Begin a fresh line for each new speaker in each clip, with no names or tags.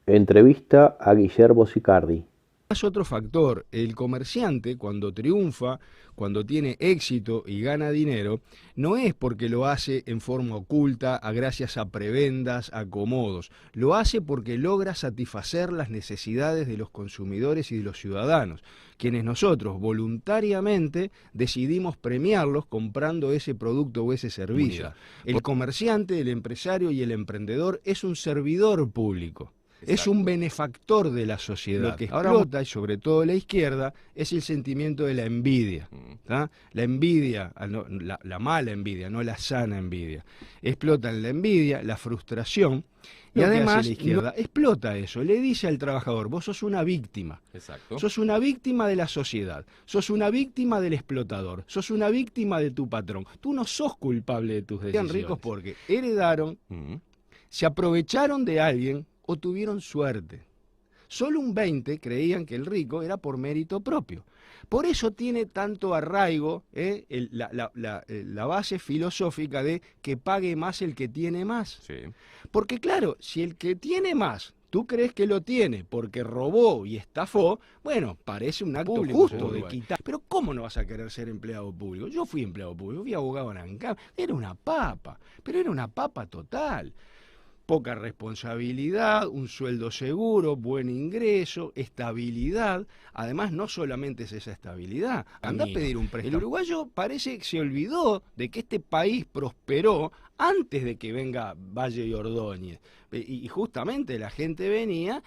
Entrevista a Guillermo Sicardi.
Es otro factor, el comerciante cuando triunfa, cuando tiene éxito y gana dinero, no es porque lo hace en forma oculta, gracias a prebendas, a acomodos, lo hace porque logra satisfacer las necesidades de los consumidores y de los ciudadanos, quienes nosotros voluntariamente decidimos premiarlos comprando ese producto o ese servicio. El comerciante, el empresario y el emprendedor es un servidor público. Exacto. Es un benefactor de la sociedad. Lo que explota, y sobre todo la izquierda, es el sentimiento de la envidia. ¿Tá? La envidia, la mala envidia, no la sana envidia. Explotan la envidia, la frustración, y además la izquierda explota eso. Le dice al trabajador, vos sos una víctima. Exacto. Sos una víctima de la sociedad. Sos una víctima del explotador. Sos una víctima de tu patrón. Tú no sos culpable de tus decisiones. Sean ricos porque heredaron, se aprovecharon de alguien, o tuvieron suerte. Solo un 20 creían que el rico era por mérito propio. Por eso tiene tanto arraigo la base filosófica de que pague más el que tiene más. Sí. Porque claro, si el que tiene más, tú crees que lo tiene porque robó y estafó, bueno, parece un acto justo de quitar. Pero ¿cómo no vas a querer ser empleado público? Yo fui empleado público, fui abogado en ANCAP, era una papa, pero era una papa total. Poca responsabilidad, un sueldo seguro, buen ingreso, estabilidad. Además, no solamente es esa estabilidad. Anda a pedir un préstamo. El uruguayo parece que se olvidó de que este país prosperó antes de que venga Valle y Ordóñez. Y justamente la gente venía,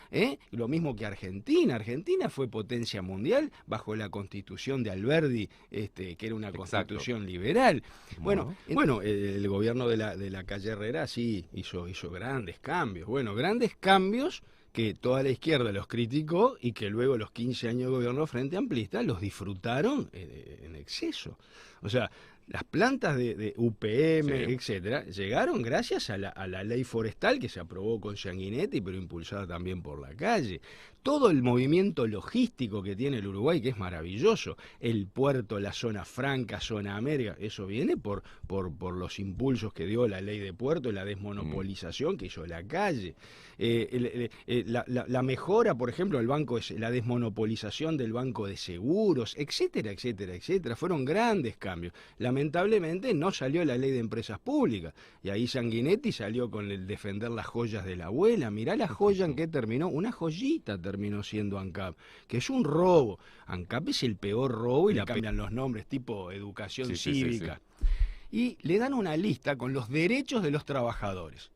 lo mismo que Argentina. Argentina fue potencia mundial bajo la constitución de Alberdi, que era una constitución liberal. Bueno, el gobierno de la calle Herrera sí hizo grandes cambios. Bueno, grandes cambios que toda la izquierda los criticó y que luego los 15 años de gobierno Frente Amplista los disfrutaron en exceso. O sea, las plantas de UPM, sí, etcétera, llegaron gracias a la ley forestal que se aprobó con Sanguinetti, pero impulsada también por la calle. Todo el movimiento logístico que tiene el Uruguay, que es maravilloso, el puerto, la zona franca, zona América, eso viene por los impulsos que dio la ley de puerto, la desmonopolización que hizo la calle. La mejora, por ejemplo, del banco, la desmonopolización del banco de seguros, etcétera, etcétera, etcétera. Fueron grandes cambios. Lamentablemente no salió la ley de empresas públicas. Y ahí Sanguinetti salió con el defender las joyas de la abuela. Mirá la joya en que terminó. Una joyita terminó siendo ANCAP, que es un robo. ANCAP es el peor robo y le cambian los nombres, tipo educación cívica. Sí. Y le dan una lista con los derechos de los trabajadores.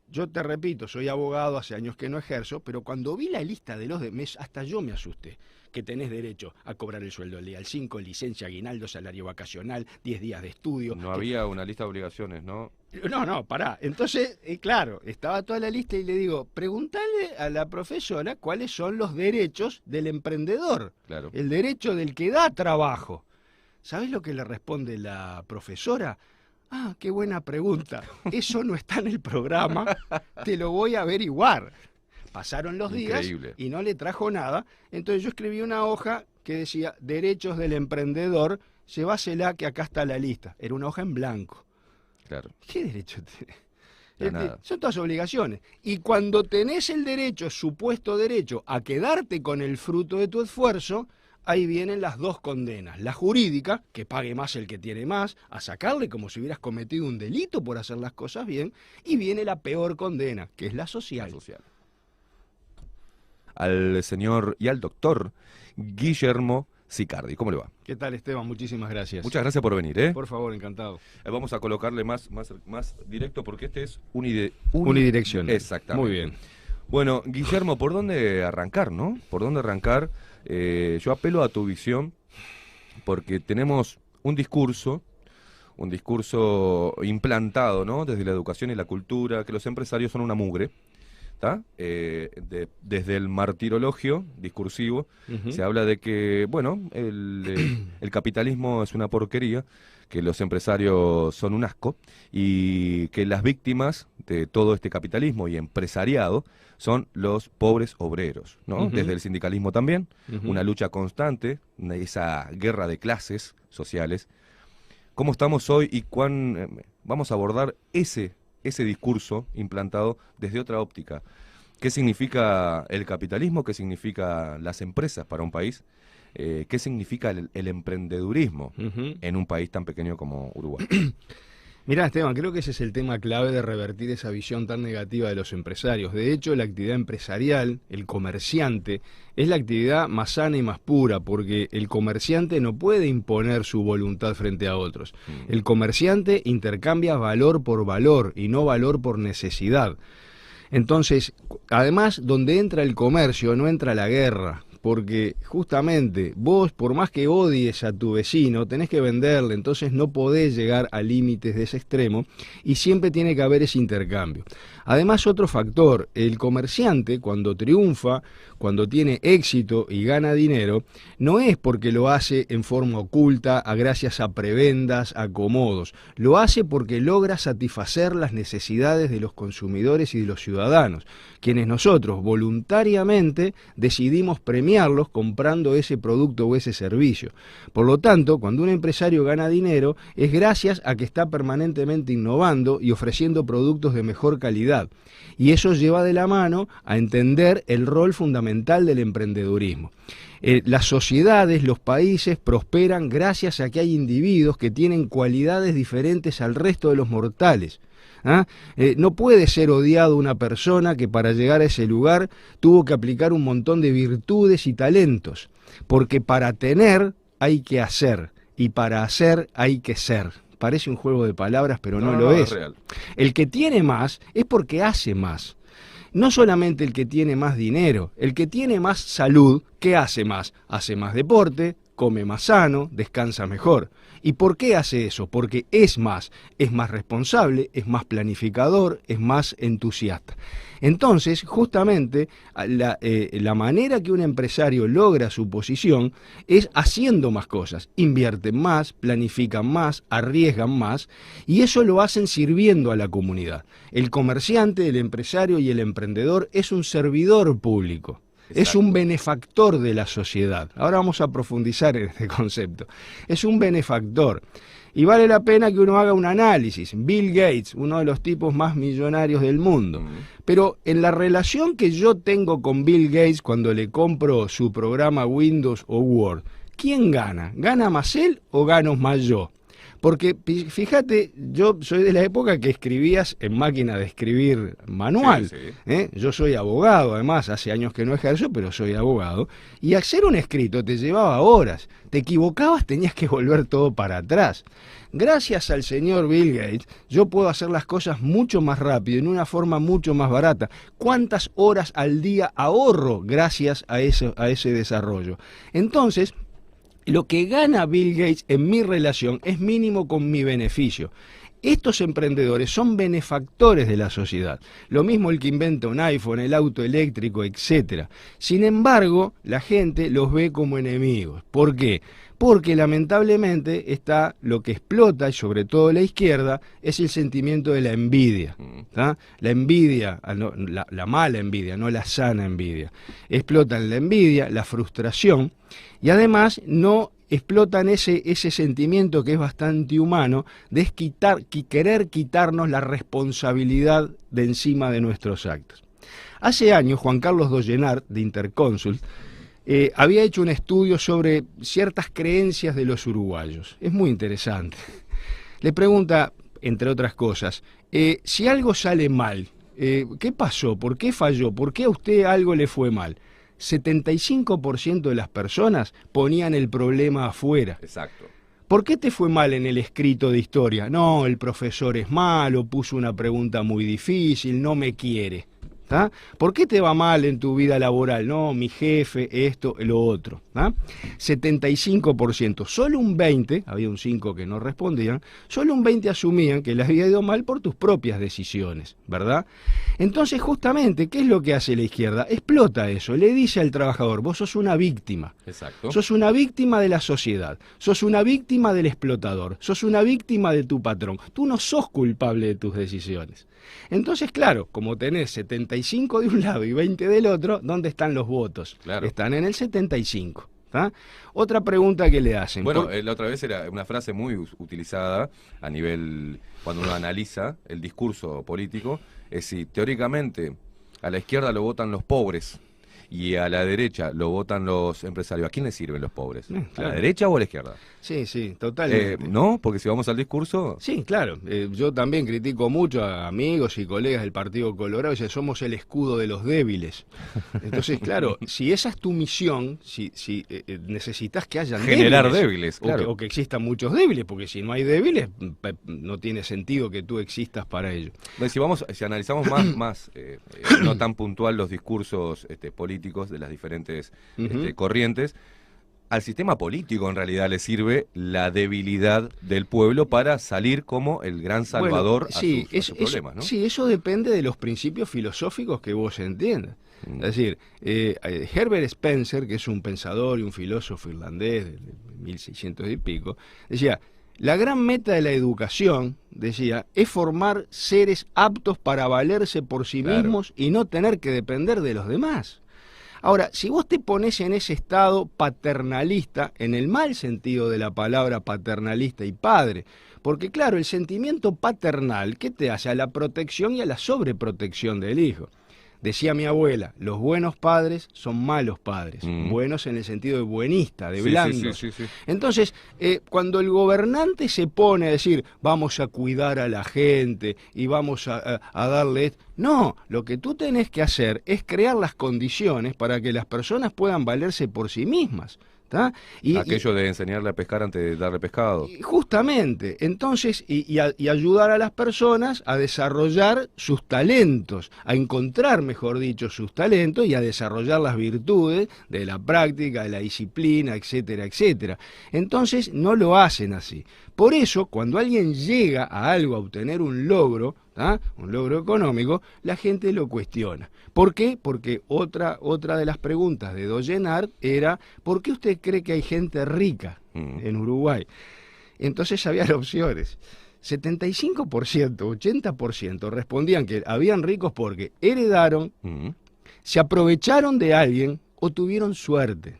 Yo te repito, soy abogado, hace años que no ejerzo, pero cuando vi la lista de hasta yo me asusté. Que tenés derecho a cobrar el sueldo del día al 5, licencia, aguinaldo, salario vacacional, 10 días de estudio.
No había una lista de obligaciones, ¿no?
No, pará. Entonces, claro, estaba toda la lista y le digo, preguntale a la profesora cuáles son los derechos del emprendedor. Claro. El derecho del que da trabajo. ¿Sabés lo que le responde la profesora? Ah, qué buena pregunta. Eso no está en el programa, te lo voy a averiguar. Pasaron los días y no le trajo nada. Entonces yo escribí una hoja que decía, derechos del emprendedor, llévasela que acá está la lista. Era una hoja en blanco. Claro. ¿Qué derecho tenés? Son todas obligaciones. Y cuando tenés el derecho, supuesto derecho, a quedarte con el fruto de tu esfuerzo, ahí vienen las dos condenas. La jurídica, que pague más el que tiene más, a sacarle como si hubieras cometido un delito por hacer las cosas bien, y viene la peor condena, que es la social.
Al señor y al doctor Guillermo Sicardi. ¿Cómo le va?
¿Qué tal, Esteban? Muchísimas gracias.
Muchas gracias por venir, ¿eh?
Por favor, encantado.
Vamos a colocarle más directo porque este es
unidireccional.
Exactamente.
Muy bien.
Bueno, Guillermo, ¿por dónde arrancar, no? ¿Por dónde arrancar? Yo apelo a tu visión porque tenemos un discurso implantado, ¿no? Desde la educación y la cultura, que los empresarios son una mugre. Desde el martirologio discursivo se habla de que, bueno, el capitalismo es una porquería, que los empresarios son un asco y que las víctimas de todo este capitalismo y empresariado son los pobres obreros, ¿no? Desde el sindicalismo también, una lucha constante, esa guerra de clases sociales. ¿Cómo estamos hoy y vamos a abordar ese discurso implantado desde otra óptica? ¿Qué significa el capitalismo? ¿Qué significa las empresas para un país? ¿Qué significa el emprendedurismo en un país tan pequeño como Uruguay?
Mirá, Esteban, creo que ese es el tema clave de revertir esa visión tan negativa de los empresarios. De hecho, la actividad empresarial, el comerciante, es la actividad más sana y más pura, porque el comerciante no puede imponer su voluntad frente a otros. El comerciante intercambia valor por valor y no valor por necesidad. Entonces, además, donde entra el comercio, no entra la guerra. Porque justamente vos, por más que odies a tu vecino, tenés que venderle, entonces no podés llegar a límites de ese extremo y siempre tiene que haber ese intercambio. Además, otro factor, el comerciante cuando triunfa, cuando tiene éxito y gana dinero, no es porque lo hace en forma oculta, gracias a prebendas, a acomodos, lo hace porque logra satisfacer las necesidades de los consumidores y de los ciudadanos, quienes nosotros voluntariamente decidimos premiarlos comprando ese producto o ese servicio. Por lo tanto, cuando un empresario gana dinero, es gracias a que está permanentemente innovando y ofreciendo productos de mejor calidad. Y eso lleva de la mano a entender el rol fundamental del emprendedurismo. Las sociedades, los países prosperan gracias a que hay individuos que tienen cualidades diferentes al resto de los mortales. No puede ser odiado una persona que para llegar a ese lugar tuvo que aplicar un montón de virtudes y talentos, porque para tener hay que hacer y para hacer hay que ser. Parece un juego de palabras, pero no lo es.
Real.
El que tiene más es porque hace más. No solamente el que tiene más dinero, el que tiene más salud, ¿qué hace más? Hace más deporte, come más sano, descansa mejor. ¿Y por qué hace eso? Porque es más responsable, es más planificador, es más entusiasta. Entonces, justamente, la manera que un empresario logra su posición es haciendo más cosas. Invierten más, planifican más, arriesgan más, y eso lo hacen sirviendo a la comunidad. El comerciante, el empresario y el emprendedor es un servidor público. Exacto. Es un benefactor de la sociedad. Ahora vamos a profundizar en este concepto. Es un benefactor. Y vale la pena que uno haga un análisis. Bill Gates, uno de los tipos más millonarios del mundo. Pero en la relación que yo tengo con Bill Gates cuando le compro su programa Windows o Word, ¿quién gana? ¿Gana más él o gano más yo? Porque fíjate, yo soy de la época que escribías en máquina de escribir manual. Sí. Yo soy abogado, además, hace años que no ejerzo, pero soy abogado. Y hacer un escrito te llevaba horas. Te equivocabas, tenías que volver todo para atrás. Gracias al señor Bill Gates, yo puedo hacer las cosas mucho más rápido, en una forma mucho más barata. ¿Cuántas horas al día ahorro gracias a ese desarrollo? Entonces, lo que gana Bill Gates en mi relación es mínimo con mi beneficio. Estos emprendedores son benefactores de la sociedad. Lo mismo el que inventa un iPhone, el auto eléctrico, etc. Sin embargo, la gente los ve como enemigos. ¿Por qué? Porque lamentablemente está lo que explota, y sobre todo la izquierda, es el sentimiento de la envidia. ¿Tá? La envidia, la mala envidia, no la sana envidia. Explotan la envidia, la frustración, y además no explotan ese sentimiento que es bastante humano de querer quitarnos la responsabilidad de encima de nuestros actos. Hace años, Juan Carlos Dollenart, de Interconsult, había hecho un estudio sobre ciertas creencias de los uruguayos. Es muy interesante. Le pregunta, entre otras cosas, si algo sale mal, ¿qué pasó? ¿Por qué falló? ¿Por qué a usted algo le fue mal? 75% de las personas ponían el problema afuera.
Exacto.
¿Por qué te fue mal en el escrito de historia? No, el profesor es malo, puso una pregunta muy difícil, no me quiere. ¿Ah? ¿Por qué te va mal en tu vida laboral? No, mi jefe, esto, lo otro. 75%, solo un 20%, había un 5% que no respondían, solo un 20% asumían que les había ido mal por tus propias decisiones, ¿verdad? Entonces, justamente, ¿qué es lo que hace la izquierda? Explota eso, le dice al trabajador, vos sos una víctima.
Exacto.
Sos una víctima de la sociedad, sos una víctima del explotador, sos una víctima de tu patrón. Tú no sos culpable de tus decisiones. Entonces, claro, como tenés 75 de un lado y 20 del otro, ¿dónde están los votos?
Claro.
Están en el 75. ¿Tá? Otra pregunta que le hacen.
Bueno, la otra vez era una frase muy utilizada a nivel, cuando uno analiza el discurso político, es si teóricamente A la izquierda lo votan los pobres y a la derecha lo votan los empresarios. ¿A quién les sirven los pobres?
Claro.
¿A la derecha o a la izquierda?
Sí, sí, totalmente.
¿No? Porque si vamos al discurso...
Sí, claro. Yo también critico mucho a amigos y colegas del Partido Colorado, dicen, somos el escudo de los débiles. Entonces, claro, si esa es tu misión, si necesitas que hayan
generar débiles, claro.
o que existan muchos débiles, porque si no hay débiles, no tiene sentido que tú existas para ello.
Si analizamos más no tan puntual los discursos políticos de las diferentes corrientes, al sistema político en realidad le sirve la debilidad del pueblo para salir como el gran salvador a sus problemas, ¿no?
Sí, eso depende de los principios filosóficos que vos entiendas. Es decir, Herbert Spencer, que es un pensador y un filósofo irlandés de 1600 y pico, decía, la gran meta de la educación, decía, es formar seres aptos para valerse por sí mismos y no tener que depender de los demás. Ahora, si vos te pones en ese estado paternalista, en el mal sentido de la palabra paternalista y padre, porque claro, el sentimiento paternal, ¿qué te hace? A la protección y a la sobreprotección del hijo. Decía mi abuela, los buenos padres son malos padres, buenos en el sentido de buenista, de blandos.
Sí.
Entonces, cuando el gobernante se pone a decir, vamos a cuidar a la gente y vamos a darle... No, lo que tú tenés que hacer es crear las condiciones para que las personas puedan valerse por sí mismas.
Aquello de enseñarle a pescar antes de darle pescado.
Justamente, entonces, y ayudar a las personas a desarrollar sus talentos, a encontrar, mejor dicho, sus talentos y a desarrollar las virtudes de la práctica, de la disciplina, etcétera, etcétera. Entonces, no lo hacen así. Por eso, cuando alguien llega a algo, a obtener un logro económico, la gente lo cuestiona. ¿Por qué? Porque otra de las preguntas de Doyenard era, ¿por qué usted cree que hay gente rica en Uruguay? Entonces había opciones. 75%, 80% respondían que habían ricos porque heredaron, se aprovecharon de alguien o tuvieron suerte.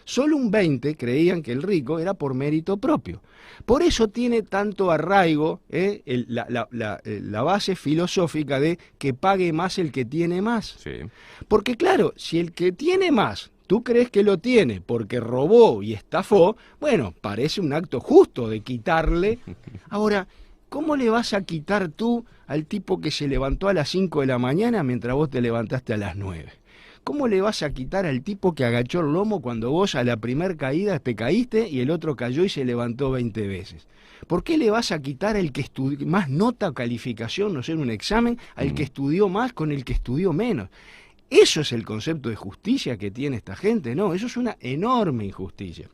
Solo un 20% creían que el rico era por mérito propio. Por eso tiene tanto arraigo la base filosófica de que pague más el que tiene más.
Sí.
Porque claro, si el que tiene más, tú crees que lo tiene porque robó y estafó, bueno, parece un acto justo de quitarle. Ahora, ¿cómo le vas a quitar tú al tipo que se levantó a las 5 de la mañana mientras vos te levantaste a las 9? ¿Cómo le vas a quitar al tipo que agachó el lomo cuando vos a la primer caída te caíste y el otro cayó y se levantó 20 veces? ¿Por qué le vas a quitar al que estudió más nota o calificación, no sé, en un examen, al que estudió más con el que estudió menos? Eso es el concepto de justicia que tiene esta gente, ¿no? Eso es una enorme injusticia.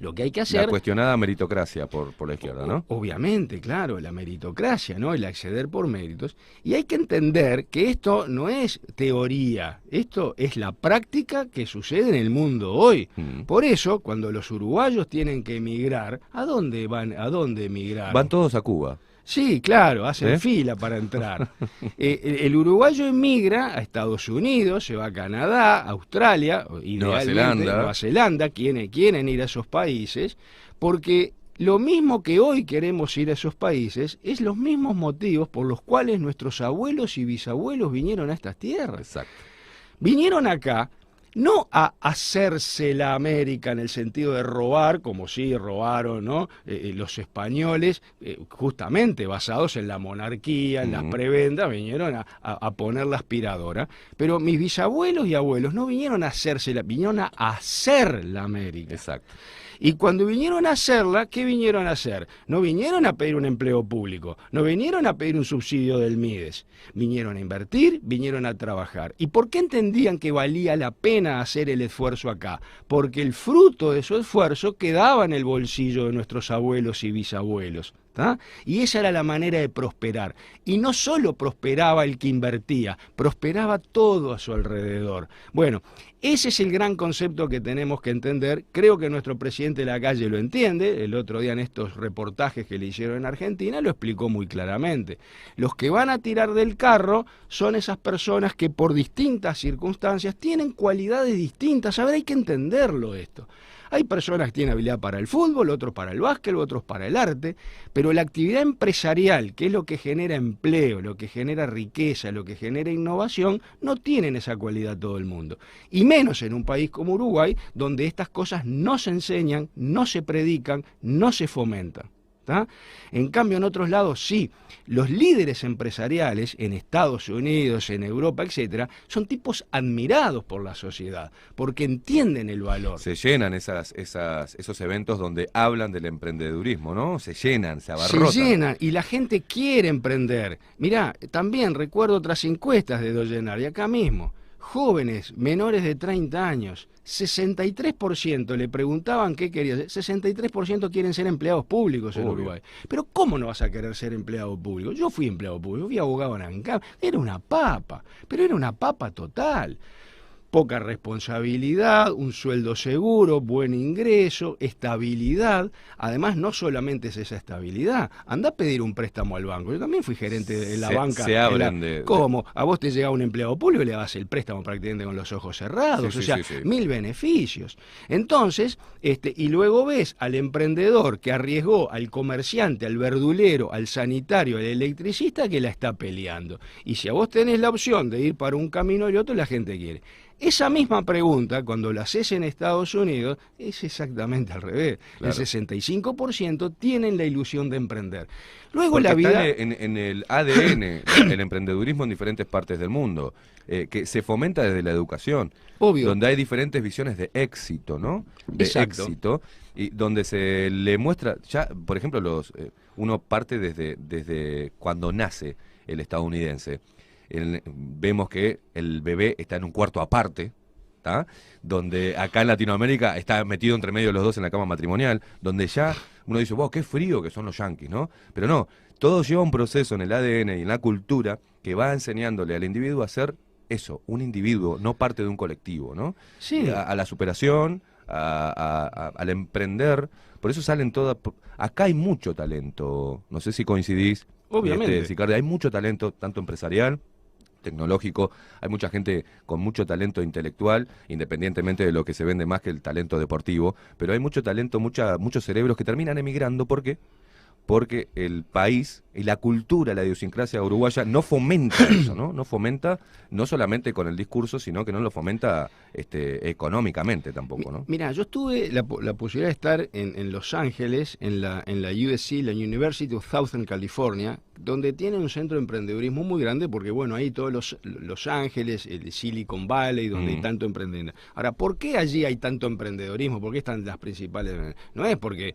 Lo que hay que hacer...
La cuestionada meritocracia por la izquierda, ¿no?
Obviamente, claro, la meritocracia, ¿no? El acceder por méritos. Y hay que entender que esto no es teoría, esto es la práctica que sucede en el mundo hoy. Por eso, cuando los uruguayos tienen que emigrar, ¿a dónde van? ¿A dónde emigrar?
Van todos a Cuba.
Sí, claro, hacen fila para entrar. El uruguayo emigra a Estados Unidos, se va a Canadá, Australia, idealmente Nueva Zelanda, quieren ir a esos países, porque lo mismo que hoy queremos ir a esos países, es los mismos motivos por los cuales nuestros abuelos y bisabuelos vinieron a estas tierras.
Exacto.
Vinieron acá no a hacerse la América en el sentido de robar, como sí robaron, ¿no? Los españoles, justamente basados en la monarquía, en las prebendas, vinieron a poner la aspiradora. Pero mis bisabuelos y abuelos no vinieron a hacérsela, vinieron a hacer la América.
Exacto.
Y cuando vinieron a hacerla, ¿qué vinieron a hacer? No vinieron a pedir un empleo público, no vinieron a pedir un subsidio del MIDES. Vinieron a invertir, vinieron a trabajar. ¿Y por qué entendían que valía la pena hacer el esfuerzo acá? Porque el fruto de su esfuerzo quedaba en el bolsillo de nuestros abuelos y bisabuelos. Y esa era la manera de prosperar. Y no solo prosperaba el que invertía, prosperaba todo a su alrededor. Bueno, ese es el gran concepto que tenemos que entender. Creo que nuestro presidente Lacalle lo entiende. El otro día en estos reportajes que le hicieron en Argentina lo explicó muy claramente. Los que van a tirar del carro son esas personas que por distintas circunstancias tienen cualidades distintas. A ver, hay que entenderlo esto. Hay personas que tienen habilidad para el fútbol, otros para el básquet, otros para el arte, pero la actividad empresarial, que es lo que genera empleo, lo que genera riqueza, lo que genera innovación, no tienen esa cualidad todo el mundo. Y menos en un país como Uruguay, donde estas cosas no se enseñan, no se predican, no se fomentan. ¿Tá? En cambio, en otros lados sí, los líderes empresariales en Estados Unidos, en Europa, etcétera, son tipos admirados por la sociedad, porque entienden el valor.
Se llenan esos eventos donde hablan del emprendedurismo, ¿no? Se llenan, se abarrotan.
Se llenan y la gente quiere emprender. Mirá, también recuerdo otras encuestas de Dollenar, y acá mismo, jóvenes menores de 30 años, 63% le preguntaban qué querían ser, 63% quieren ser empleados públicos en Uruguay. Pero ¿cómo no vas a querer ser empleado público? Yo fui empleado público, fui abogado en ANCAP, era una papa, pero era una papa total. Poca responsabilidad, un sueldo seguro, buen ingreso, estabilidad. Además, no solamente es esa estabilidad. Anda a pedir un préstamo al banco. Yo también fui gerente de la banca.
Se hablan de...
¿Cómo? A vos te llega un empleado público y le das el préstamo prácticamente con los ojos cerrados.
Sí,
mil beneficios. Entonces, y luego ves al emprendedor que arriesgó al comerciante, al verdulero, al sanitario, al electricista que la está peleando. Y si a vos tenés la opción de ir para un camino y otro, la gente quiere. Esa misma pregunta, cuando la haces en Estados Unidos, es exactamente al revés. Claro. El 65% tienen la ilusión de emprender. Luego
porque
la vida...
está en el ADN, el emprendedurismo en diferentes partes del mundo, que se fomenta desde la educación.
Obvio.
Donde hay diferentes visiones de éxito, ¿no? De
Exacto.
éxito, y donde se le muestra, ya, por ejemplo, uno parte desde cuando nace el estadounidense. Vemos que el bebé está en un cuarto aparte, ¿tá? Donde acá en Latinoamérica está metido entre medio de los dos en la cama matrimonial, donde ya uno dice, wow, qué frío que son los yanquis, ¿no? Pero no, todo lleva un proceso en el ADN y en la cultura que va enseñándole al individuo a ser eso, un individuo, no parte de un colectivo, ¿no?
Sí.
A la superación, al emprender, por eso salen todas... Acá hay mucho talento, no sé si coincidís.
Obviamente.
Sicardi, hay mucho talento, tanto empresarial, tecnológico, hay mucha gente con mucho talento intelectual, independientemente de lo que se vende más que el talento deportivo, pero hay mucho talento, muchos cerebros que terminan emigrando. ¿Por qué? Porque el país y la cultura, la idiosincrasia uruguaya no fomenta eso, ¿no? No fomenta, no solamente con el discurso, sino que no lo fomenta económicamente tampoco, ¿no?
Mira, yo tuve la posibilidad de estar en Los Ángeles, en la USC, la University of Southern California, donde tiene un centro de emprendedurismo muy grande, porque bueno, ahí todos Los Ángeles, el Silicon Valley, donde hay tanto emprendimiento. Ahora, ¿por qué allí hay tanto emprendedorismo? ¿Por qué están las principales? No es porque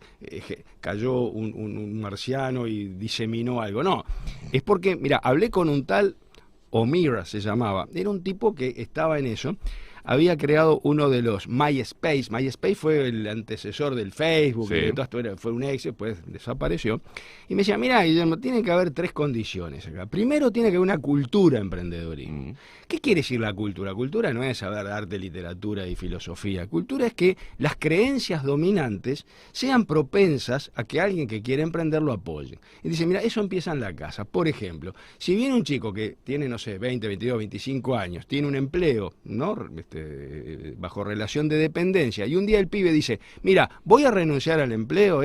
cayó un marciano y diseminó algo, no. Es porque, mira, hablé con un tal O'Meara, se llamaba. Era un tipo que estaba en eso. Había creado uno de los MySpace. MySpace fue el antecesor del Facebook,
sí.
Y todo esto fue un éxito, después desapareció. Y me decía, mira, Guillermo, tiene que haber 3 condiciones acá. Primero, tiene que haber una cultura emprendedorismo. ¿Qué quiere decir la cultura? Cultura no es saber arte, literatura y filosofía. Cultura es que las creencias dominantes sean propensas a que alguien que quiere emprender lo apoye. Y dice, mira, eso empieza en la casa. Por ejemplo, si viene un chico que tiene, no sé, 20, 22, 25 años, tiene un empleo, ¿no? Bajo relación de dependencia, y un día el pibe dice, mira, voy a renunciar al empleo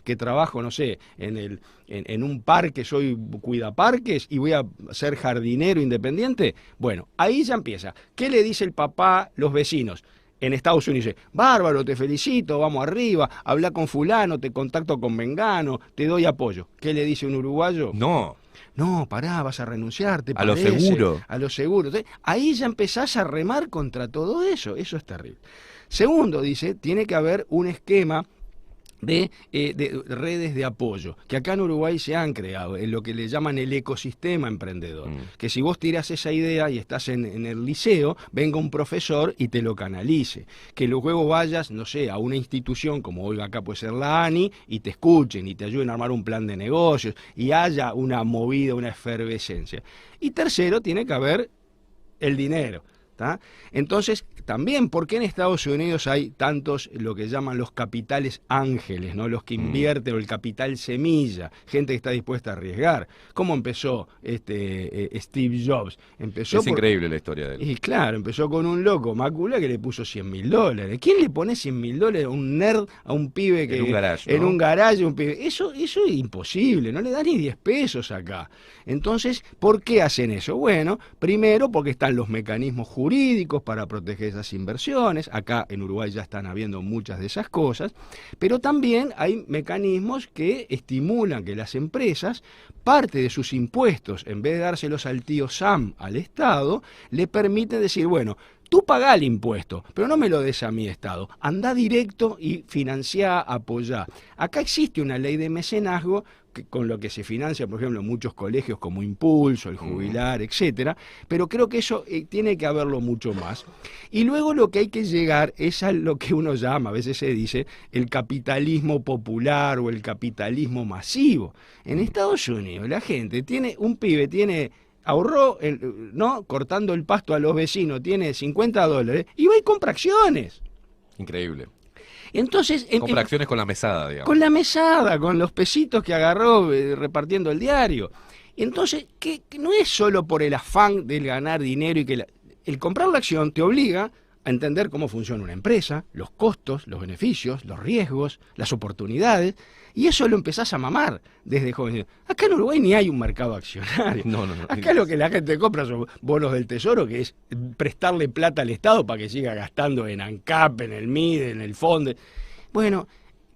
que trabajo, no sé, en un parque, soy cuidaparques y voy a ser jardinero independiente. Bueno, ahí ya empieza. ¿Qué le dice el papá, los vecinos? En Estados Unidos dice, bárbaro, te felicito, vamos arriba, habla con fulano, te contacto con mengano, te doy apoyo. ¿Qué le dice un uruguayo? No, pará, vas a renunciar, ¿te parece?
A lo seguro.
A lo seguro. Entonces, ahí ya empezás a remar contra todo eso. Eso es terrible. Segundo, dice, tiene que haber un esquema de redes de apoyo, que acá en Uruguay se han creado, en lo que le llaman el ecosistema emprendedor. Que si vos tirás esa idea y estás en el liceo, venga un profesor y te lo canalice. Que luego vayas, no sé, a una institución, como hoy acá puede ser la ANI, y te escuchen y te ayuden a armar un plan de negocios, y haya una movida, una efervescencia. Y tercero, tiene que haber el dinero. ¿tá? Entonces, también, ¿por qué en Estados Unidos hay tantos, lo que llaman los capitales ángeles, ¿no? Los que invierten, o el capital semilla, gente que está dispuesta a arriesgar? ¿Cómo empezó Steve Jobs?
Es increíble la historia de él.
Y claro, empezó con un loco, Mácula, que le puso $100.000. ¿Quién le pone $100.000 a un nerd, a un pibe que...
En un garage,
en
¿no?
un garage, un pibe? Eso es imposible, no le da ni 10 pesos acá. Entonces, ¿por qué hacen eso? Bueno, primero porque están los mecanismos jurídicos para proteger esas inversiones. Acá en Uruguay ya están habiendo muchas de esas cosas, pero también hay mecanismos que estimulan que las empresas, parte de sus impuestos, en vez de dárselos al tío Sam, al Estado, le permiten decir, bueno, tú pagá el impuesto, pero no me lo des a mi Estado. Andá directo y financiá, apoyá. Acá existe una ley de mecenazgo con lo que se financia, por ejemplo, muchos colegios como Impulso, el Jubilar, etcétera, pero creo que eso tiene que haberlo mucho más. Y luego lo que hay que llegar es a lo que uno llama, a veces se dice, el capitalismo popular o el capitalismo masivo. En Estados Unidos la gente tiene, un pibe tiene... ahorró, ¿no? Cortando el pasto a los vecinos, tiene $50 y va y compra acciones.
Increíble.
Entonces,
compra acciones con la mesada, digamos.
Con la mesada, con los pesitos que agarró repartiendo el diario. Entonces, que no es solo por el afán del ganar dinero y que el comprar la acción te obliga a entender cómo funciona una empresa, los costos, los beneficios, los riesgos, las oportunidades, y eso lo empezás a mamar desde joven. Acá en Uruguay ni hay un mercado accionario.
No.
Acá lo que la gente compra son bonos del Tesoro, que es prestarle plata al Estado para que siga gastando en ANCAP, en el MIDE, en el FONDE. Bueno,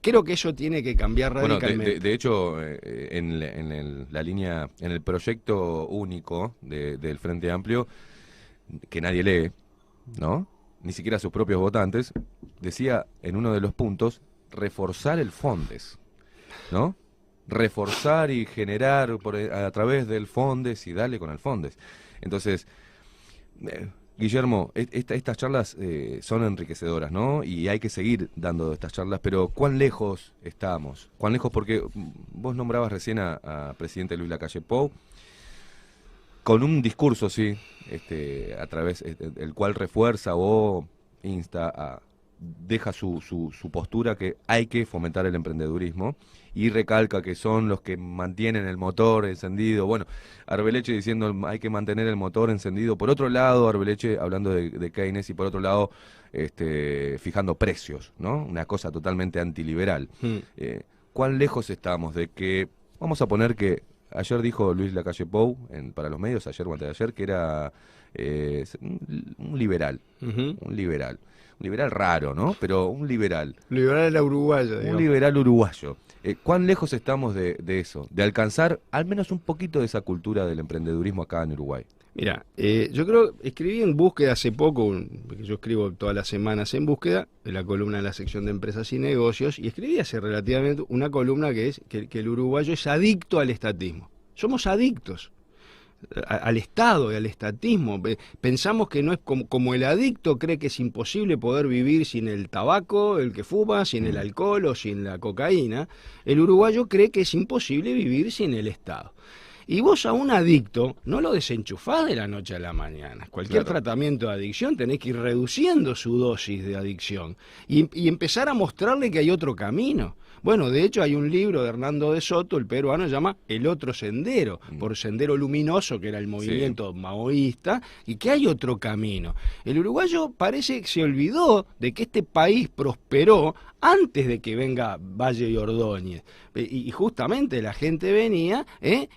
creo que eso tiene que cambiar radicalmente.
Bueno, de hecho, en la línea, en el proyecto único del Frente Amplio, que nadie lee, ¿no? Ni siquiera sus propios votantes, decía en uno de los puntos, reforzar el Fondes, ¿no? Reforzar y generar a través del Fondes y darle con el Fondes. Entonces, Guillermo, estas charlas son enriquecedoras, ¿no? Y hay que seguir dando estas charlas, pero ¿cuán lejos estamos? ¿Cuán lejos? Porque vos nombrabas recién a presidente Luis Lacalle Pou, con un discurso, sí, a través el cual refuerza o insta deja su postura que hay que fomentar el emprendedurismo y recalca que son los que mantienen el motor encendido. Bueno, Arbeleche diciendo hay que mantener el motor encendido. Por otro lado, Arbeleche hablando de Keynes y por otro lado fijando precios, ¿no? Una cosa totalmente antiliberal. ¿Cuán lejos estamos de que, vamos a poner que ayer dijo Luis Lacalle Pou para los medios, ayer o antes de ayer, que era un liberal, un liberal raro, ¿no? Pero un liberal.
Liberal a la uruguaya, digamos.
Un liberal uruguayo. ¿Cuán lejos estamos de eso? De alcanzar al menos un poquito de esa cultura del emprendedurismo acá en Uruguay.
Mira, yo creo, escribí en Búsqueda hace poco, porque yo escribo todas las semanas en Búsqueda, en la columna de la sección de empresas y negocios, y escribí hace relativamente una columna que es que el uruguayo es adicto al estatismo. Somos adictos al Estado y al estatismo. Pensamos que no es como el adicto cree que es imposible poder vivir sin el tabaco, el que fuma, sin el alcohol o sin la cocaína. El uruguayo cree que es imposible vivir sin el Estado. Y vos a un adicto no lo desenchufás de la noche a la mañana. Cualquier tratamiento de adicción tenés que ir reduciendo su dosis de adicción y empezar a mostrarle que hay otro camino. Bueno, de hecho hay un libro de Hernando de Soto, el peruano, se llama El Otro Sendero, por Sendero Luminoso, que era el movimiento maoísta, y que hay otro camino. El uruguayo parece que se olvidó de que este país prosperó antes de que venga Valle y Ordóñez. Y justamente la gente venía,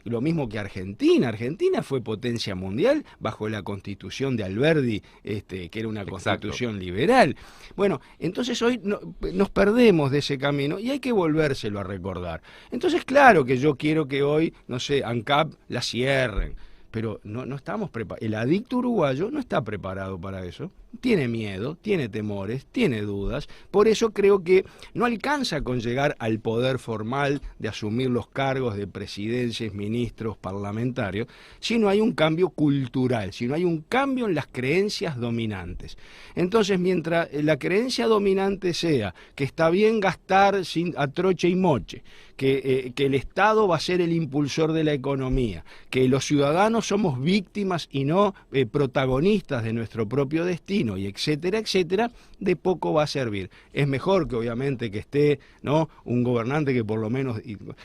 lo mismo que Argentina. Argentina fue potencia mundial bajo la constitución de Alberdi, que era una constitución liberal. Bueno, entonces hoy nos perdemos de ese camino y hay que volvérselo a recordar. Entonces, claro que yo quiero que hoy, no sé, ANCAP la cierren, pero no estamos preparados. El adicto uruguayo no está preparado para eso. tiene miedo, tiene temores, tiene dudas. Por eso creo que no alcanza con llegar al poder formal de asumir los cargos de presidencias, ministros, parlamentarios, sino hay un cambio cultural, sino hay un cambio en las creencias dominantes. Entonces, mientras la creencia dominante sea que está bien gastar a troche y moche, que el Estado va a ser el impulsor de la economía, que los ciudadanos somos víctimas y no protagonistas de nuestro propio destino, y etcétera, etcétera, de poco va a servir. Es mejor que obviamente que esté, ¿no?, un gobernante que por lo menos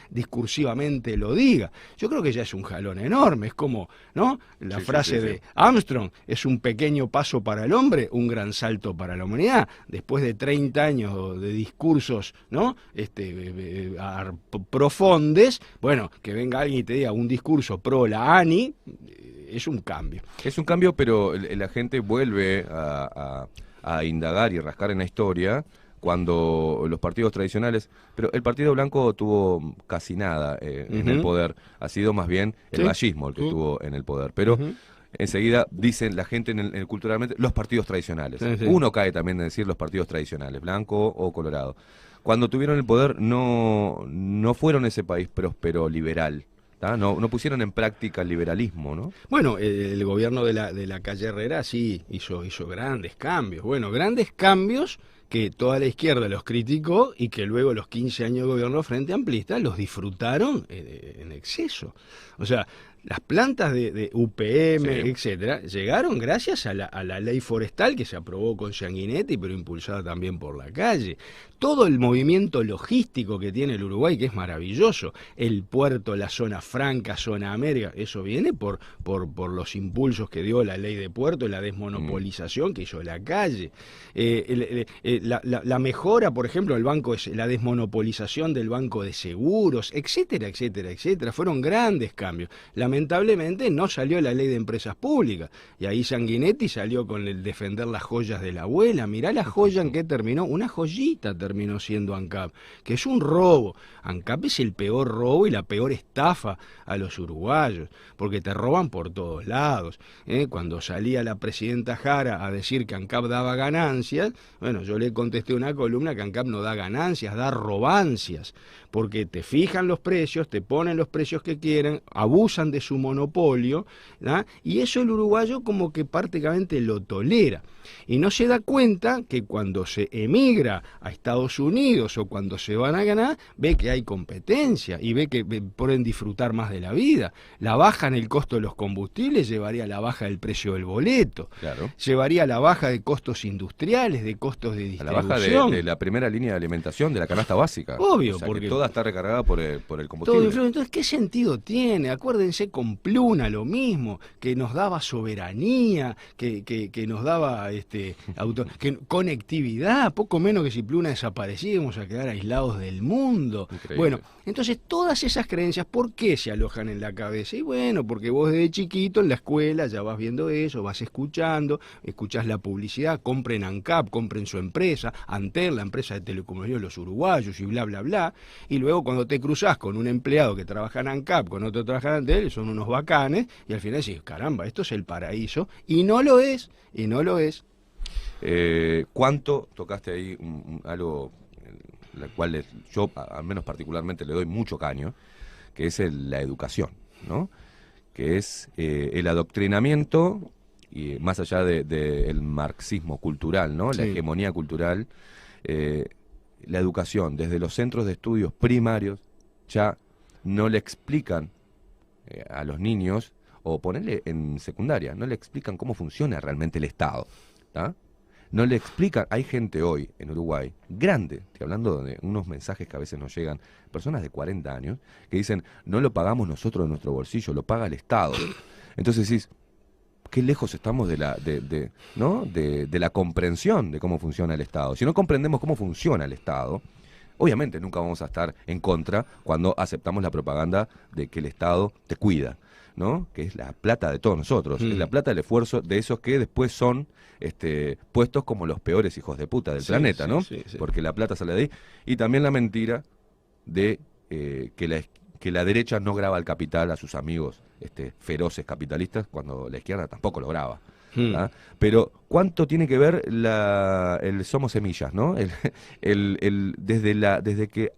discursivamente lo diga. Yo creo que ya es un jalón enorme, es como, ¿no?, la frase de Armstrong, es un pequeño paso para el hombre, un gran salto para la humanidad. Después de 30 años de discursos, ¿no?, profondes, bueno, que venga alguien y te diga un discurso pro la ANI, es un cambio.
Es un cambio, pero la gente vuelve a indagar y rascar en la historia cuando los partidos tradicionales, pero el Partido Blanco tuvo casi nada en el poder, ha sido más bien el vallismo el que estuvo en el poder, pero enseguida dicen la gente culturalmente los partidos tradicionales. Uno cae también en decir los partidos tradicionales, blanco o colorado. Cuando tuvieron el poder no fueron ese país próspero liberal. No pusieron en práctica el liberalismo, ¿no?
Bueno, el gobierno de la calle Herrera sí hizo grandes cambios. Bueno, grandes cambios que toda la izquierda los criticó y que luego los 15 años de gobierno Frente Amplista los disfrutaron en exceso. O sea, las plantas de UPM, etcétera, llegaron gracias a la ley forestal que se aprobó con Sanguinetti, pero impulsada también por la calle. Todo el movimiento logístico que tiene el Uruguay, que es maravilloso, el puerto, la zona franca, zona América, eso viene por los impulsos que dio la ley de puerto, la desmonopolización que hizo la calle. La mejora, por ejemplo, la desmonopolización del banco de seguros, etcétera, etcétera, etcétera, fueron grandes cambios. Lamentablemente no salió la ley de empresas públicas, y ahí Sanguinetti salió con el defender las joyas de la abuela. Mirá la joya en que terminó, una joyita terminó siendo ANCAP, que es un robo. ANCAP es el peor robo y la peor estafa a los uruguayos, porque te roban por todos lados. Cuando salía la presidenta Jara a decir que ANCAP daba ganancias, bueno, yo le contesté una columna que ANCAP no da ganancias, da robancias, porque te fijan los precios, te ponen los precios que quieren, abusan de su monopolio, ¿no? Y eso el uruguayo como que prácticamente lo tolera. Y no se da cuenta que cuando se emigra a Estados Unidos o cuando se van a ganar, ve que hay competencia y ve que pueden disfrutar más de la vida. La baja en el costo de los combustibles llevaría a la baja del precio del boleto, llevaría a la baja de costos industriales, de costos de distribución.
A la baja de la primera línea de alimentación, de la canasta básica.
Obvio,
o sea,
porque
que toda está recargada por el combustible.
Entonces, ¿qué sentido tiene? Acuérdense con Pluna lo mismo, que nos daba soberanía, que nos daba conectividad, poco menos que si Pluna desaparecía íbamos a quedar aislados del mundo.
Increíble.
Bueno, entonces todas esas creencias, ¿por qué se alojan en la cabeza? Y bueno, porque vos desde chiquito en la escuela ya vas viendo eso, vas escuchás la publicidad, compren ANCAP, compren su empresa, Antel, la empresa de telecomunicaciones de los uruguayos y bla, bla, bla. Y luego cuando te cruzás con un empleado que trabaja en ANCAP, con otro que trabaja en Antel, son unos bacanes, y al final decís, caramba, esto es el paraíso, y no lo es, y no lo es.
¿Cuánto tocaste ahí algo la cual yo al menos particularmente le doy mucho caño, que es la educación, ¿no? Que es el adoctrinamiento, y más allá del marxismo cultural, ¿no? La hegemonía cultural, la educación desde los centros de estudios primarios ya no le explican a los niños, o ponerle en secundaria, no le explican cómo funciona realmente el Estado, ¿tá? No le explican. Hay gente hoy en Uruguay, grande, estoy hablando de unos mensajes que a veces nos llegan, personas de 40 años, que dicen, no lo pagamos nosotros de nuestro bolsillo, lo paga el Estado. Entonces decís, qué lejos estamos de la comprensión de cómo funciona el Estado. Si no comprendemos cómo funciona el Estado, obviamente nunca vamos a estar en contra cuando aceptamos la propaganda de que el Estado te cuida, ¿no? Que es la plata de todos nosotros, es la plata del esfuerzo de esos que después son puestos como los peores hijos de puta del planeta, ¿no? Porque la plata sale de ahí. Y también la mentira de que la derecha no graba al capital, a sus amigos feroces capitalistas, cuando la izquierda tampoco lo graba. ¿ah? Pero ¿cuánto tiene que ver el somos semillas, ¿no? Desde que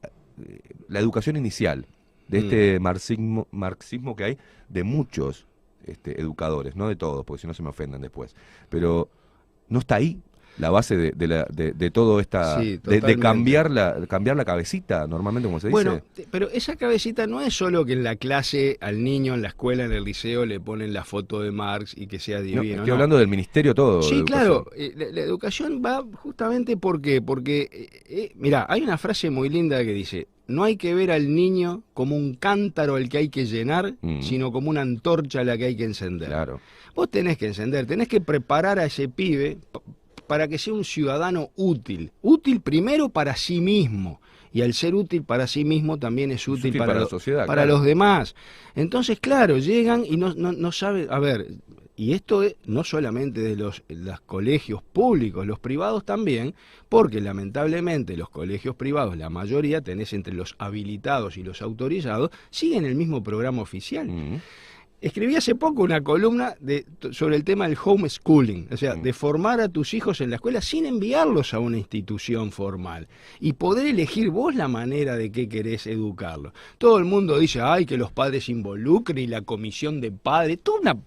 la educación inicial, de este marxismo que hay, de muchos educadores, no de todos, porque si no se me ofenden después, pero no está ahí la base de todo esta,
Sí,
de cambiar la cabecita, normalmente como se dice.
Bueno, pero esa cabecita no es solo que en la clase al niño, en la escuela, en el liceo, le ponen la foto de Marx y que sea
No,
divino.
estoy hablando del ministerio todo.
Sí,
de
claro,
educación.
la educación va justamente porque mira, hay una frase muy linda que dice, no hay que ver al niño como un cántaro al que hay que llenar, sino como una antorcha a la que hay que encender.
Claro.
Vos tenés que encender, tenés que preparar a ese pibe para que sea un ciudadano útil. Útil primero para sí mismo. Y al ser útil para sí mismo también es útil para
la sociedad,
para
claro.
los demás. Entonces, claro, llegan y no saben... A ver, y esto es no solamente de los colegios públicos, los privados también, porque lamentablemente los colegios privados, la mayoría, tenés entre los habilitados y los autorizados, siguen el mismo programa oficial. Escribí hace poco una columna sobre el tema del homeschooling, o sea, de formar a tus hijos en la escuela sin enviarlos a una institución formal y poder elegir vos la manera de qué querés educarlos. Todo el mundo dice, ay, que los padres se involucren y la comisión de padres, todo un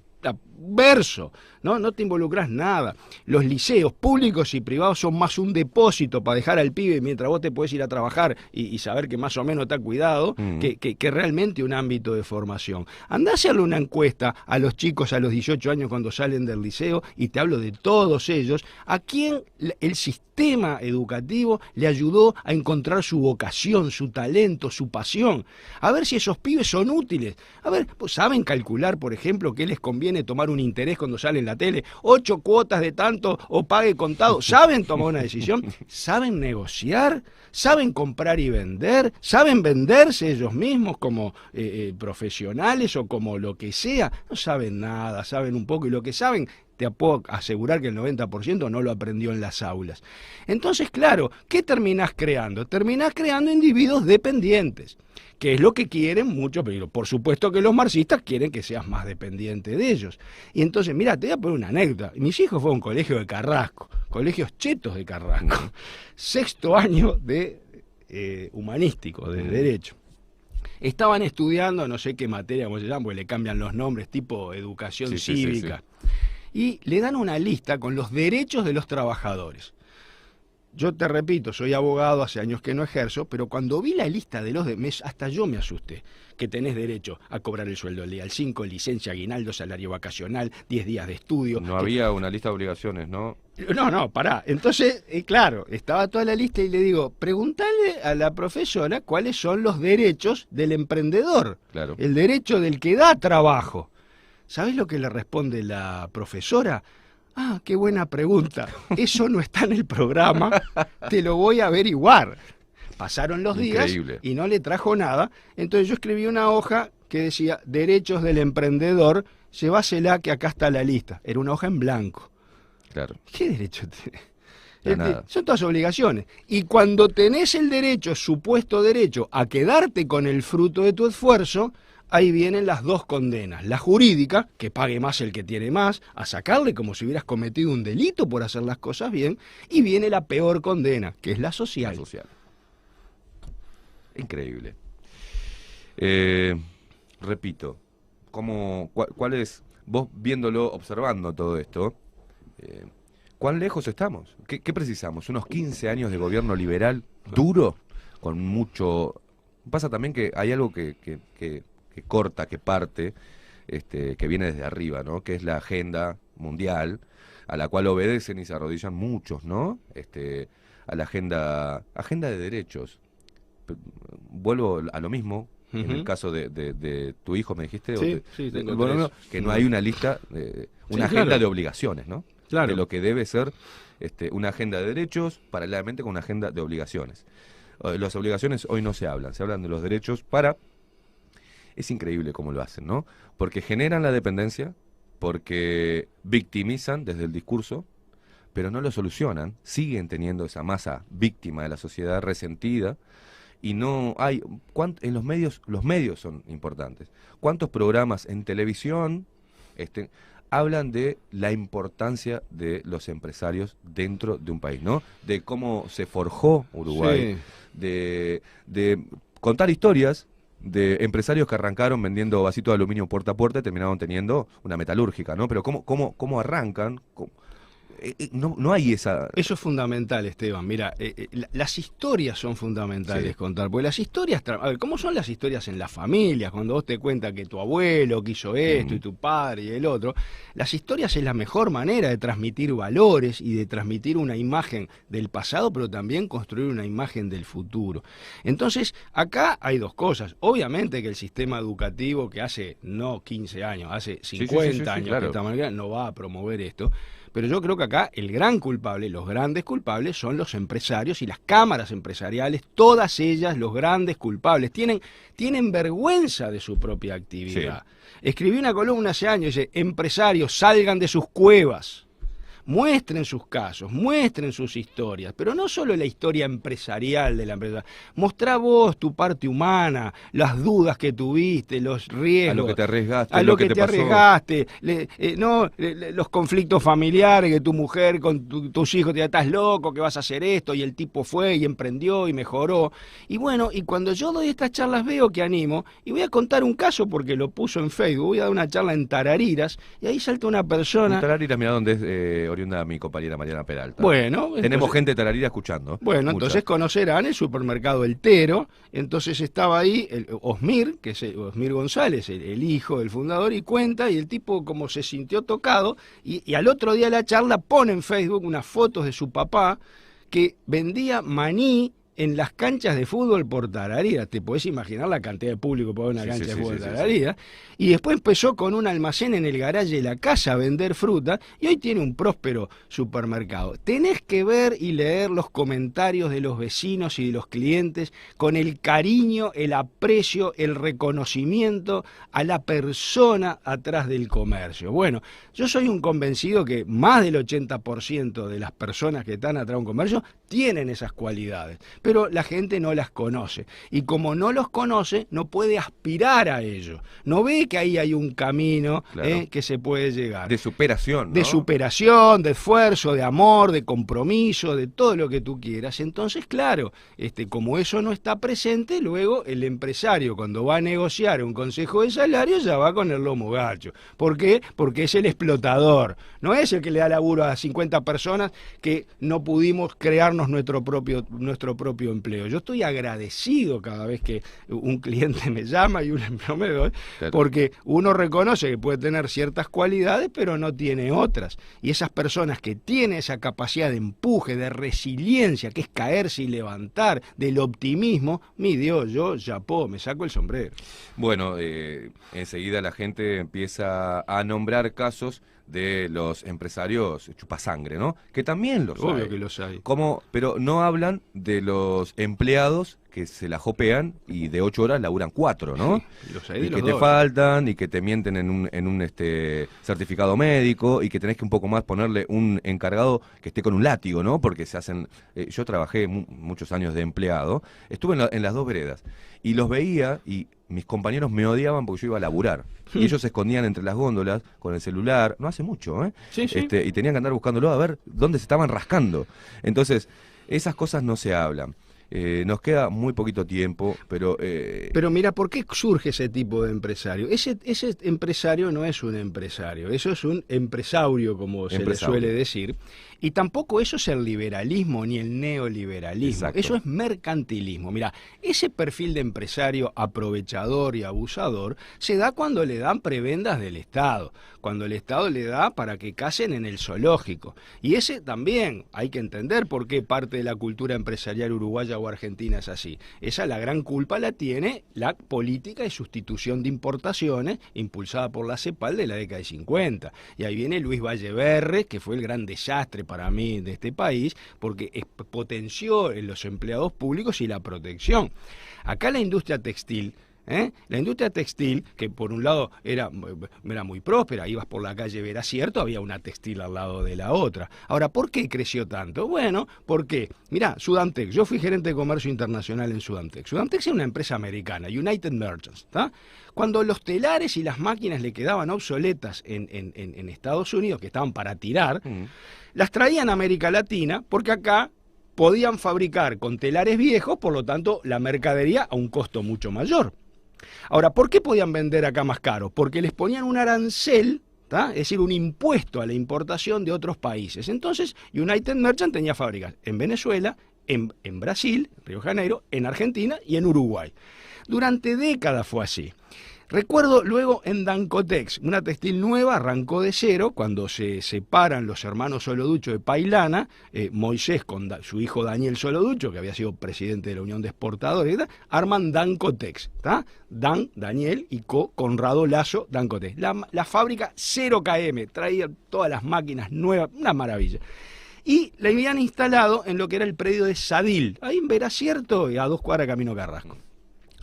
verso, ¿no? No te involucras nada. Los liceos públicos y privados son más un depósito para dejar al pibe mientras vos te podés ir a trabajar y saber que más o menos está cuidado, que realmente un ámbito de formación. Andá a hacerle una encuesta a los chicos a los 18 años cuando salen del liceo, y te hablo de todos ellos, a quién el sistema educativo le ayudó a encontrar su vocación, su talento, su pasión. A ver si esos pibes son útiles. A ver, pues, ¿saben calcular, por ejemplo, qué les conviene tomar un interés cuando sale en la tele? 8 cuotas de tanto o pague contado. ¿Saben tomar una decisión? ¿Saben negociar? ¿Saben comprar y vender? ¿Saben venderse ellos mismos como profesionales o como lo que sea? No saben nada, saben un poco, y lo que saben, te puedo asegurar que el 90% no lo aprendió en las aulas. Entonces, claro, ¿qué terminás creando? Terminás creando individuos dependientes, que es lo que quieren muchos, pero por supuesto que los marxistas quieren que seas más dependiente de ellos. Y entonces, mira, te voy a poner una anécdota. Mis hijos fueron a un colegio de Carrasco, colegios chetos de Carrasco, 6º año de humanístico, de derecho. Estaban estudiando, no sé qué materia, cómo se llama, porque le cambian los nombres, tipo educación cívica. Sí. Y le dan una lista con los derechos de los trabajadores. Yo te repito, soy abogado, hace años que no ejerzo, pero cuando vi la lista de los hasta yo me asusté. Que tenés derecho a cobrar el sueldo legal 5, licencia, aguinaldo, salario vacacional, 10 días de estudio.
No había una lista de obligaciones, ¿no?
No, pará. Entonces, claro, estaba toda la lista y le digo, preguntale a la profesora cuáles son los derechos del emprendedor.
Claro.
El derecho del que da trabajo. ¿Sabés lo que le responde la profesora? Ah, qué buena pregunta. Eso no está en el programa, te lo voy a averiguar. Pasaron los días y no le trajo nada. Entonces yo escribí una hoja que decía, derechos del emprendedor, llévasela que acá está la lista. Era una hoja en blanco.
Claro.
¿Qué derecho tiene? Son todas obligaciones. Y cuando tenés el derecho, supuesto derecho, a quedarte con el fruto de tu esfuerzo, ahí vienen las dos condenas. La jurídica, que pague más el que tiene más, a sacarle como si hubieras cometido un delito por hacer las cosas bien, y viene la peor condena, que es la social.
La social. Increíble. Repito, ¿cuál es, vos viéndolo, observando todo esto, cuán lejos estamos? ¿Qué precisamos? ¿Unos 15 años de gobierno liberal duro? Con mucho... Pasa también que hay algo que corta, que parte, que viene desde arriba, ¿no? Que es la agenda mundial, a la cual obedecen y se arrodillan muchos, ¿no? A la agenda de derechos. Vuelvo a lo mismo, en el caso de tu hijo, me dijiste,
sí,
que no hay una lista, una agenda de obligaciones, ¿no?
Claro.
De lo que debe ser una agenda de derechos paralelamente con una agenda de obligaciones. Las obligaciones hoy no se hablan de los derechos para... Es increíble cómo lo hacen, ¿no? Porque generan la dependencia, porque victimizan desde el discurso, pero no lo solucionan, siguen teniendo esa masa víctima de la sociedad resentida, y no hay... En los medios son importantes. ¿Cuántos programas en televisión hablan de la importancia de los empresarios dentro de un país, ¿no? De cómo se forjó Uruguay, de contar historias de empresarios que arrancaron vendiendo vasitos de aluminio puerta a puerta y terminaron teniendo una metalúrgica, ¿no? Pero cómo arrancan. No hay esa...
Eso es fundamental, Esteban. Mira, las historias son fundamentales contar, porque las historias... A ver, ¿cómo son las historias en las familias? Cuando vos te cuentas que tu abuelo quiso esto y tu padre y el otro. Las historias es la mejor manera de transmitir valores y de transmitir una imagen del pasado, pero también construir una imagen del futuro. Entonces, acá hay dos cosas. Obviamente que el sistema educativo que hace, no 15 años, hace 50 años
claro,
de esta manera, no va a promover esto. Pero yo creo que acá el gran culpable, los grandes culpables son los empresarios y las cámaras empresariales, todas ellas los grandes culpables. Tienen vergüenza de su propia actividad. Sí. Escribí una columna hace años, dice, empresarios, salgan de sus cuevas. Muestren sus casos, muestren sus historias, pero no solo la historia empresarial de la empresa. Mostrá vos tu parte humana, las dudas que tuviste, los riesgos.
A lo que te arriesgaste.
A lo que te arriesgaste, los conflictos familiares, que tu mujer con tus hijos te diga, estás loco, que vas a hacer esto, y el tipo fue y emprendió y mejoró. Y bueno, y cuando yo doy estas charlas veo que animo, y voy a contar un caso porque lo puso en Facebook, voy a dar una charla en Tarariras, y ahí salta una persona...
En Tarariras, mirá dónde es... oriunda mi compañera Mariana Peralta.
Bueno,
tenemos entonces, gente de Tararira escuchando.
Bueno, mucha. Entonces conocerán el supermercado El Tero. Entonces estaba ahí Osmir, que es Osmir González, el hijo del fundador, y cuenta, y el tipo como se sintió tocado, y al otro día de la charla pone en Facebook unas fotos de su papá que vendía maní en las canchas de fútbol por Tararira. Te podés imaginar la cantidad de público por una cancha de fútbol Tararira. Y después empezó con un almacén en el garaje de la casa a vender fruta y hoy tiene un próspero supermercado. Tenés que ver y leer los comentarios de los vecinos y de los clientes con el cariño, el aprecio, el reconocimiento a la persona atrás del comercio. Bueno, yo soy un convencido que más del 80% de las personas que están atrás de un comercio tienen esas cualidades, pero la gente no las conoce. Y como no los conoce, no puede aspirar a ello. No ve que ahí hay un camino que se puede llegar.
De superación, ¿no?
De superación, de esfuerzo, de amor, de compromiso, de todo lo que tú quieras. Entonces, claro, como eso no está presente, luego el empresario, cuando va a negociar un consejo de salario, ya va con el lomo gacho. ¿Por qué? Porque es el explotador. No es el que le da laburo a 50 personas que no pudimos crearnos nuestro propio empleo. Yo estoy agradecido cada vez que un cliente me llama y un empleo me doy, porque uno reconoce que puede tener ciertas cualidades, pero no tiene otras. Y esas personas que tienen esa capacidad de empuje, de resiliencia, que es caerse y levantar, del optimismo, mi Dios, yo, chapó, me saco el sombrero.
Bueno, enseguida la gente empieza a nombrar casos de los empresarios chupasangre, ¿no? Que también los hay.
Obvio que los hay.
Pero no hablan de los empleados que se la jopean y de 8 horas laburan 4, ¿no?
Sí, los hay
y que te faltan y que te mienten en un certificado médico y que tenés que un poco más ponerle un encargado que esté con un látigo, ¿no? Porque se hacen... yo trabajé muchos años de empleado, estuve en las dos veredas y los veía y mis compañeros me odiaban porque yo iba a laburar. Y ellos se escondían entre las góndolas con el celular, no hace mucho, ¿eh?
Sí, sí.
Y tenían que andar buscándolo a ver dónde se estaban rascando. Entonces, esas cosas no se hablan. Nos queda muy poquito tiempo, pero...
Pero mira, ¿por qué surge ese tipo de empresario? Ese empresario no es un empresario, eso es un empresaurio, como se le suele decir. Y tampoco eso es el liberalismo ni el neoliberalismo. Exacto. Eso es mercantilismo. Mira, ese perfil de empresario aprovechador y abusador se da cuando le dan prebendas del Estado, cuando el Estado le da para que casen en el zoológico. Y ese también hay que entender por qué parte de la cultura empresarial uruguaya o argentina es así. Esa la gran culpa la tiene la política de sustitución de importaciones impulsada por la CEPAL de la década de 50. Y ahí viene Luis Valleverre, que fue el gran desastre para mí de este país, porque potenció en los empleados públicos y la protección. Acá la industria textil La industria textil, que por un lado era muy próspera, ibas por la calle Veracierto, había una textil al lado de la otra. Ahora, ¿por qué creció tanto? Bueno, porque, mirá, Sudantex, yo fui gerente de comercio internacional en Sudantex. Sudantex es una empresa americana, United Merchants, ¿está? Cuando los telares y las máquinas le quedaban obsoletas en Estados Unidos, que estaban para tirar, las traían a América Latina, porque acá podían fabricar con telares viejos, por lo tanto, la mercadería a un costo mucho mayor. Ahora, ¿por qué podían vender acá más caro? Porque les ponían un arancel, ¿tá? Es decir, un impuesto a la importación de otros países. Entonces, United Merchant tenía fábricas en Venezuela, en Brasil, Río de Janeiro, en Argentina y en Uruguay. Durante décadas fue así. Recuerdo luego en Dancotex, una textil nueva, arrancó de cero, cuando se separan los hermanos Soloducho de Pailana, Moisés con su hijo Daniel Soloducho, que había sido presidente de la Unión de Exportadores, arman Dancotex, ¿tá? Daniel y Conrado Lazo, Dancotex. La fábrica 0 km, traía todas las máquinas nuevas, una maravilla. Y la habían instalado en lo que era el predio de Sadil, ahí en Veracierto, a 2 cuadras camino Carrasco.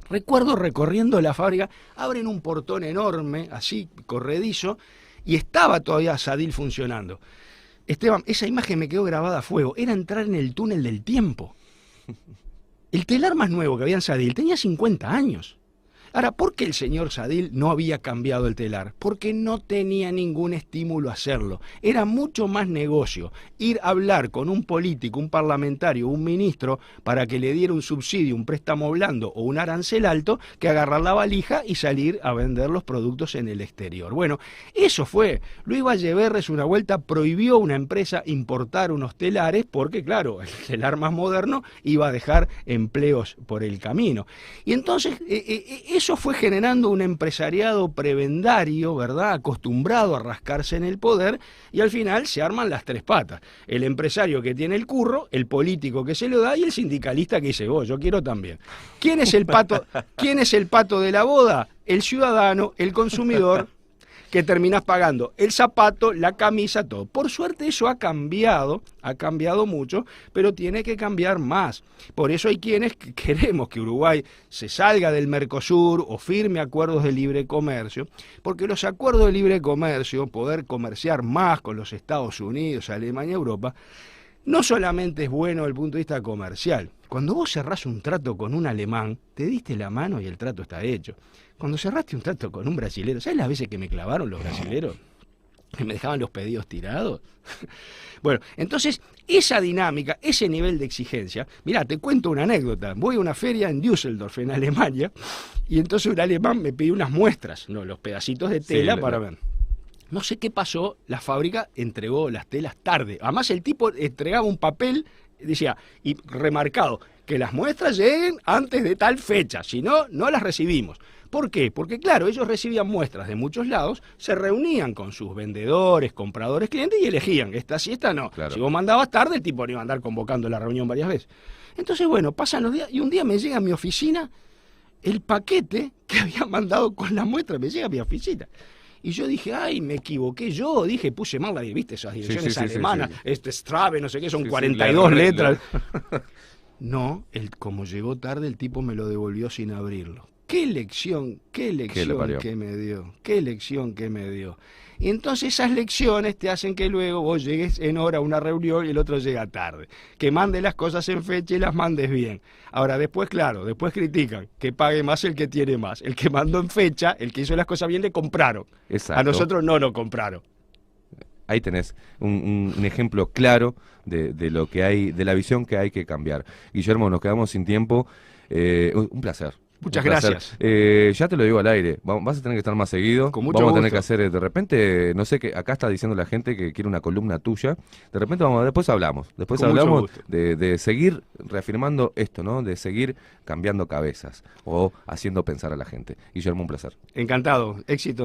Recuerdo recorriendo la fábrica, abren un portón enorme, así, corredizo, y estaba todavía Sadil funcionando. Esteban, esa imagen me quedó grabada a fuego, era entrar en el túnel del tiempo. El telar más nuevo que había en Sadil tenía 50 años. Ahora, ¿por qué el señor Sadil no había cambiado el telar? Porque no tenía ningún estímulo a hacerlo. Era mucho más negocio ir a hablar con un político, un parlamentario, un ministro, para que le diera un subsidio, un préstamo blando o un arancel alto, que agarrar la valija y salir a vender los productos en el exterior. Bueno, eso fue. Luis Valleverres una vuelta prohibió a una empresa importar unos telares porque, claro, el telar más moderno iba a dejar empleos por el camino. Y entonces, eso fue generando un empresariado prebendario, ¿verdad?, acostumbrado a rascarse en el poder, y al final se arman las tres patas. El empresario que tiene el curro, el político que se lo da y el sindicalista que dice, yo quiero también. ¿Quién es el pato de la boda? El ciudadano, el consumidor, que terminás pagando el zapato, la camisa, todo. Por suerte eso ha cambiado mucho, pero tiene que cambiar más. Por eso hay quienes queremos que Uruguay se salga del Mercosur o firme acuerdos de libre comercio, porque los acuerdos de libre comercio, poder comerciar más con los Estados Unidos, Alemania, Europa, no solamente es bueno desde el punto de vista comercial. Cuando vos cerrás un trato con un alemán, te diste la mano y el trato está hecho. Cuando cerraste un trato con un brasilero, ¿sabes las veces que me clavaron los brasileros? Que me dejaban los pedidos tirados. Bueno, entonces, esa dinámica, ese nivel de exigencia, mirá, te cuento una anécdota. Voy a una feria en Düsseldorf, en Alemania, y entonces un alemán me pidió unas muestras, los pedacitos de tela para ver. No sé qué pasó, la fábrica entregó las telas tarde. Además, el tipo entregaba un papel, decía, y remarcado, que las muestras lleguen antes de tal fecha, si no, no las recibimos. ¿Por qué? Porque, claro, ellos recibían muestras de muchos lados, se reunían con sus vendedores, compradores, clientes y elegían, esta sí, esta no. Claro. Si vos mandabas tarde, el tipo no iba a andar convocando la reunión varias veces. Entonces, bueno, pasan los días y un día me llega a mi oficina el paquete que había mandado con la muestra, me llega a mi oficina. Y yo dije, ay, me equivoqué yo, puse mal, ¿viste? Esas direcciones alemanas, Strabe, no sé qué, son 42 letras. No, como llegó tarde, el tipo me lo devolvió sin abrirlo. Qué lección que me dio, qué lección que me dio. Y entonces esas lecciones te hacen que luego vos llegues en hora a una reunión y el otro llega tarde. Que mande las cosas en fecha y las mandes bien. Ahora, después, claro, después critican que pague más el que tiene más. El que mandó en fecha, el que hizo las cosas bien, le compraron. Exacto. A nosotros no lo compraron.
Ahí tenés un ejemplo claro de lo que hay, de la visión que hay que cambiar. Guillermo, nos quedamos sin tiempo. Un placer.
Muchas gracias.
Ya te lo digo al aire, vas a tener que estar más seguido.
Con mucho
vamos
gusto.
A tener que hacer, de repente, no sé, que acá está diciendo la gente que quiere una columna tuya. De repente después hablamos de seguir reafirmando esto, ¿no? De seguir cambiando cabezas o haciendo pensar a la gente. Guillermo, un placer.
Encantado, éxito.